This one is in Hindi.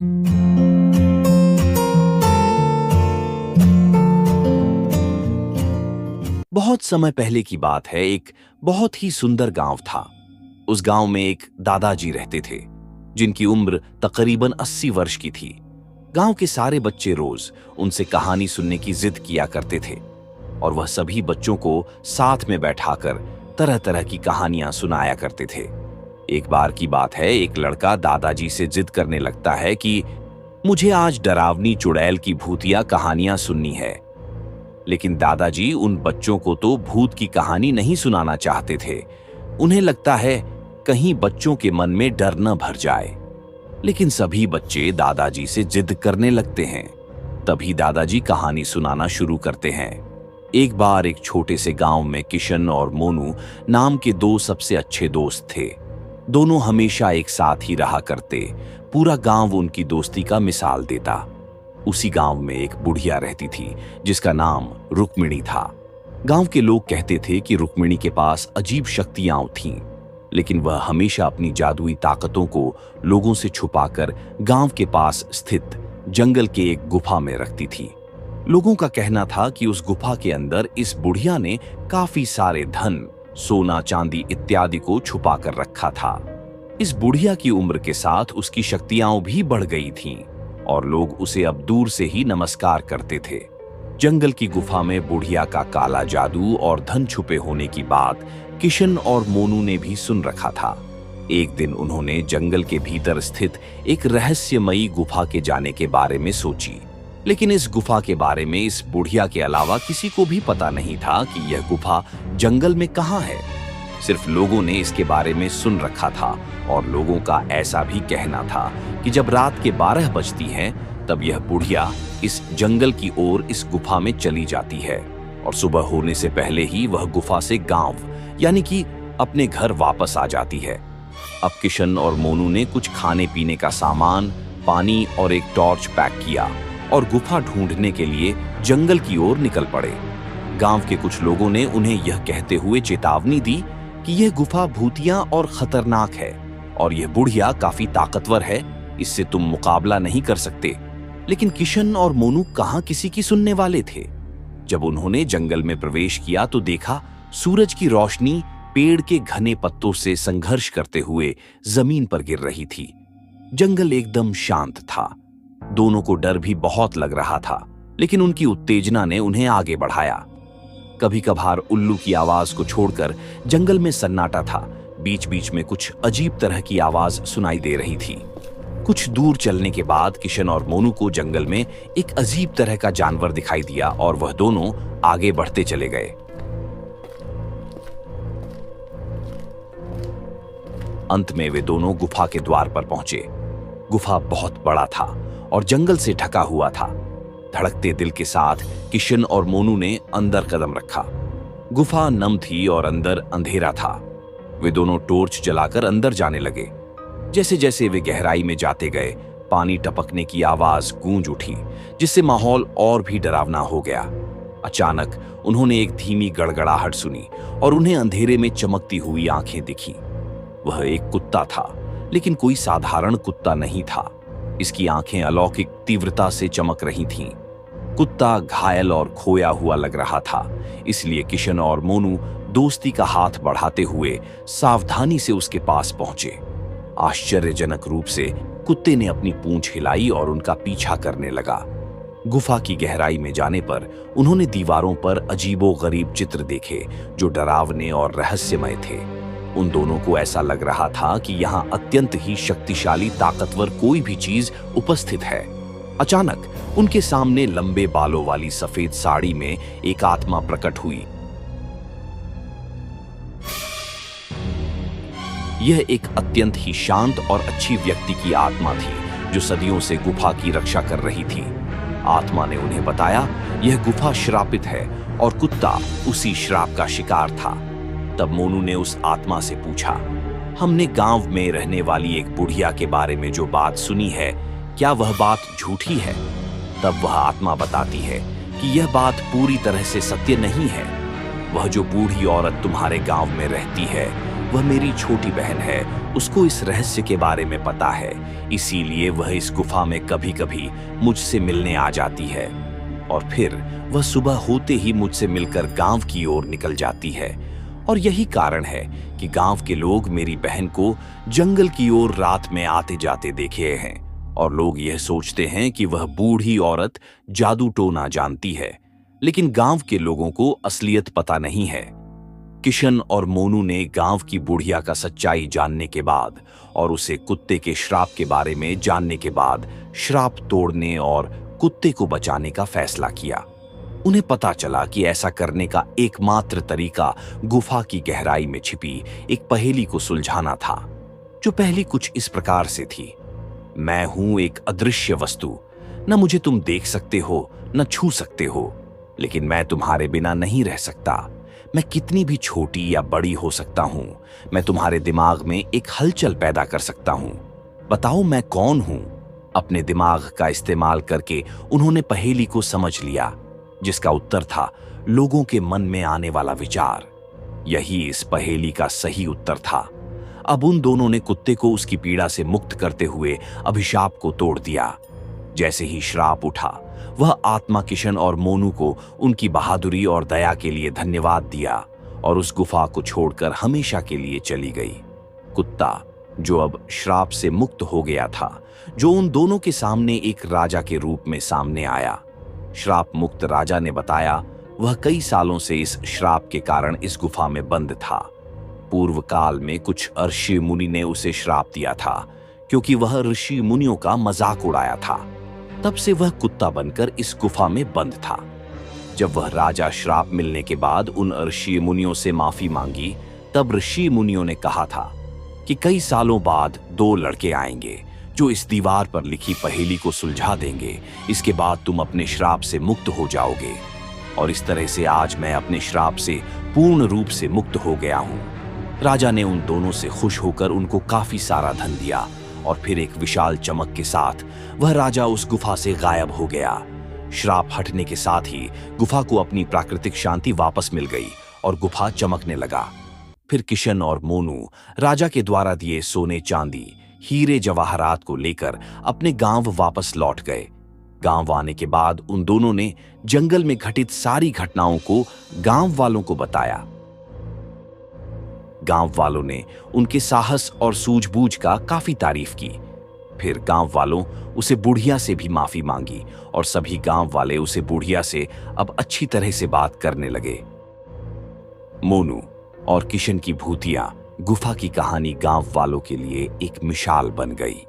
बहुत समय पहले की बात है। एक बहुत ही सुंदर गांव था। उस गांव में एक दादाजी रहते थे, जिनकी उम्र तकरीबन 80 वर्ष की थी। गांव के सारे बच्चे रोज उनसे कहानी सुनने की जिद किया करते थे और वह सभी बच्चों को साथ में बैठाकर तरह तरह की कहानियां सुनाया करते थे। एक बार की बात है, एक लड़का दादाजी से जिद करने लगता है कि मुझे आज डरावनी चुड़ैल की भूतिया कहानियां सुननी है। लेकिन दादाजी उन बच्चों को तो भूत की कहानी नहीं सुनाना चाहते थे। उन्हें लगता है कहीं बच्चों के मन में डर न भर जाए। लेकिन सभी बच्चे दादाजी से जिद करने लगते हैं। तभी दादाजी कहानी सुनाना शुरू करते हैं। एक बार एक छोटे से गांव में किशन और मोनू नाम के दो सबसे अच्छे दोस्त थे। दोनों हमेशा एक साथ ही रहा करते। पूरा गांव उनकी दोस्ती का मिसाल देता। उसी गांव में एक बुढ़िया रहती थी, जिसका नाम रुक्मिणी था। गांव के लोग कहते थे कि रुक्मिणी के पास अजीब शक्तियां थीं, लेकिन वह हमेशा अपनी जादुई ताकतों को लोगों से छुपाकर गांव के पास स्थित जंगल के एक गुफा में रखती थी। लोगों का कहना था कि उस गुफा के अंदर इस बुढ़िया ने काफी सारे धन, सोना, चांदी इत्यादि को छुपा कर रखा था। इस बुढ़िया की उम्र के साथ उसकी शक्तियां भी बढ़ गई थीं और लोग उसे अब दूर से ही नमस्कार करते थे। जंगल की गुफा में बुढ़िया का काला जादू और धन छुपे होने की बात किशन और मोनू ने भी सुन रखा था। एक दिन उन्होंने जंगल के भीतर स्थित एक रहस्यमयी गुफा के जाने के बारे में सोची। लेकिन इस गुफा के बारे में इस बुढ़िया के अलावा किसी को भी पता नहीं था कि यह गुफा जंगल में कहाँ है। सिर्फ लोगों ने इसके बारे में सुन रखा था और लोगों का ऐसा भी कहना था कि जब रात के 12 बजती हैं, तब यह बुढ़िया इस जंगल की ओर इस गुफा में चली जाती है और सुबह होने से पहले ही वह गुफा से गांव यानी कि अपने घर वापस आ जाती है। अब किशन और मोनू ने कुछ खाने पीने का सामान, पानी और एक टॉर्च पैक किया और गुफा ढूंढने के लिए जंगल की ओर निकल पड़े। गांव के कुछ लोगों ने उन्हें यह कहते हुए चेतावनी दी कि यह गुफा भूतिया और खतरनाक है और यह बुढ़िया काफी ताकतवर है, इससे तुम मुकाबला नहीं कर सकते। लेकिन किशन और मोनू कहां किसी की सुनने वाले थे। जब उन्होंने जंगल में प्रवेश किया तो देखा सूरज की रोशनी पेड़ के घने पत्तों से संघर्ष करते हुए जमीन पर गिर रही थी। जंगल एकदम शांत था। दोनों को डर भी बहुत लग रहा था, लेकिन उनकी उत्तेजना ने उन्हें आगे बढ़ाया। कभी कभार उल्लू की आवाज को छोड़कर जंगल में सन्नाटा था। बीच बीच में कुछ अजीब तरह की आवाज सुनाई दे रही थी। कुछ दूर चलने के बाद किशन और मोनू को जंगल में एक अजीब तरह का जानवर दिखाई दिया और वह दोनों आगे बढ़ते चले गए। अंत में वे दोनों गुफा के द्वार पर पहुंचे। गुफा बहुत बड़ा था और जंगल से ढका हुआ था। धड़कते दिल के साथ किशन और मोनू ने अंदर कदम रखा। गुफा नम थी और अंदर अंधेरा था। वे दोनों टॉर्च जलाकर अंदर जाने लगे। जैसे जैसे वे गहराई में जाते गए, पानी टपकने की आवाज गूंज उठी, जिससे माहौल और भी डरावना हो गया। अचानक उन्होंने एक धीमी गड़गड़ाहट सुनी और उन्हें अंधेरे में चमकती हुई आंखें दिखीं। वह एक कुत्ता था, लेकिन कोई साधारण कुत्ता नहीं था। इसकी आंखें अलौकिक तीव्रता से चमक रही थीं। कुत्ता घायल और खोया हुआ लग रहा था, इसलिए किशन और मोनू दोस्ती का हाथ बढ़ाते हुए सावधानी से उसके पास पहुंचे। आश्चर्यजनक रूप से कुत्ते ने अपनी पूंछ हिलाई और उनका पीछा करने लगा। गुफा की गहराई में जाने पर उन्होंने दीवारों पर अजीबोगरीब चित्र देखे, जो डरावने और रहस्यमय थे। उन दोनों को ऐसा लग रहा था कि यहाँ अत्यंत ही शक्तिशाली, ताकतवर कोई भी चीज उपस्थित है। अचानक उनके सामने लंबे बालों वाली सफेद साड़ी में एक आत्मा प्रकट हुई। यह एक अत्यंत ही शांत और अच्छी व्यक्ति की आत्मा थी, जो सदियों से गुफा की रक्षा कर रही थी। आत्मा ने उन्हें बताया, यह गुफा श्रापित है और कुत्ता उसी श्राप का शिकार था। तब मोनू ने उस आत्मा से पूछा, हमने गांव में रहने वाली एक बुढ़िया के बारे में जो बात सुनी है, क्या वह बात झूठी है? तब वह आत्मा बताती है कि यह बात पूरी तरह से सत्य नहीं है। वह जो बूढ़ी औरत तुम्हारे गांव में रहती है, वह मेरी छोटी बहन है उसको इस रहस्य के बारे में पता है, इसीलिए वह इस गुफा में कभी-कभी मुझसे मिलने आ जाती है और फिर वह सुबह होते ही मुझसे मिलकर गांव की ओर निकल जाती है। और यही कारण है कि गांव के लोग मेरी बहन को जंगल की ओर रात में आते जाते देखे हैं और लोग यह सोचते हैं कि वह बूढ़ी औरत जादू टोना जानती है, लेकिन गांव के लोगों को असलियत पता नहीं है। किशन और मोनू ने गांव की बुढ़िया का सच्चाई जानने के बाद और उसे कुत्ते के श्राप के बारे में जानने के बाद श्राप तोड़ने और कुत्ते को बचाने का फैसला किया। उन्हें पता चला कि ऐसा करने का एकमात्र तरीका गुफा की गहराई में छिपी एक पहेली को सुलझाना था, जो पहली कुछ इस प्रकार से थी। मैं हूं एक अदृश्य वस्तु, न मुझे तुम देख सकते हो न छू सकते हो, लेकिन मैं तुम्हारे बिना नहीं रह सकता। मैं कितनी भी छोटी या बड़ी हो सकता हूं, मैं तुम्हारे दिमाग में एक हलचल पैदा कर सकता हूं। बताओ मैं कौन हूं? अपने दिमाग का इस्तेमाल करके उन्होंने पहेली को समझ लिया, जिसका उत्तर था लोगों के मन में आने वाला विचार। यही इस पहेली का सही उत्तर था। अब उन दोनों ने कुत्ते को उसकी पीड़ा से मुक्त करते हुए अभिशाप को तोड़ दिया। जैसे ही श्राप उठा, वह आत्मा किशन और मोनू को उनकी बहादुरी और दया के लिए धन्यवाद दिया और उस गुफा को छोड़कर हमेशा के लिए चली गई। कुत्ता, जो अब श्राप से मुक्त हो गया था, जो उन दोनों के सामने एक राजा के रूप में सामने आया। श्राप मुक्त राजा ने बताया वह कई सालों से इस श्राप के कारण इस गुफा में बंद था। पूर्व काल में कुछ ऋषि मुनि ने उसे श्राप दिया था क्योंकि वह ऋषि मुनियों का मजाक उड़ाया था। तब से वह कुत्ता बनकर इस गुफा में बंद था। जब वह राजा श्राप मिलने के बाद उन ऋषि मुनियों से माफी मांगी, तब ऋषि मुनियों ने कहा था कि कई सालों बाद 2 लड़के आएंगे जो इस दीवार पर लिखी पहेली को सुलझा देंगे। इसके बाद तुम अपने श्राप से मुक्त हो जाओगे। और इस तरह से आज मैं अपने श्राप से पूर्ण रूप से मुक्त हो गया हूं। राजा ने उन दोनों से खुश होकर उनको काफी सारा धन दिया और फिर एक विशाल चमक के साथ वह राजा उस गुफा से गायब हो गया। श्राप हटने के साथ ही गुफा को अपनी प्राकृतिक शांति वापस मिल गई और गुफा चमकने लगा। फिर किशन और मोनू राजा के द्वारा दिए सोने चांदी, हीरे जवाहरात को लेकर अपने गांव वापस लौट गए। गांव आने के बाद उन दोनों ने जंगल में घटित सारी घटनाओं को गांव वालों को बताया। गांव वालों ने उनके साहस और सूझबूझ का काफी तारीफ की। फिर गांव वालों उसे बुढ़िया से भी माफी मांगी और सभी गांव वाले उसे बुढ़िया से अब अच्छी तरह से बात करने लगे। मोनू और किशन की भूतिया गुफा की कहानी गांव वालों के लिए एक मिसाल बन गई।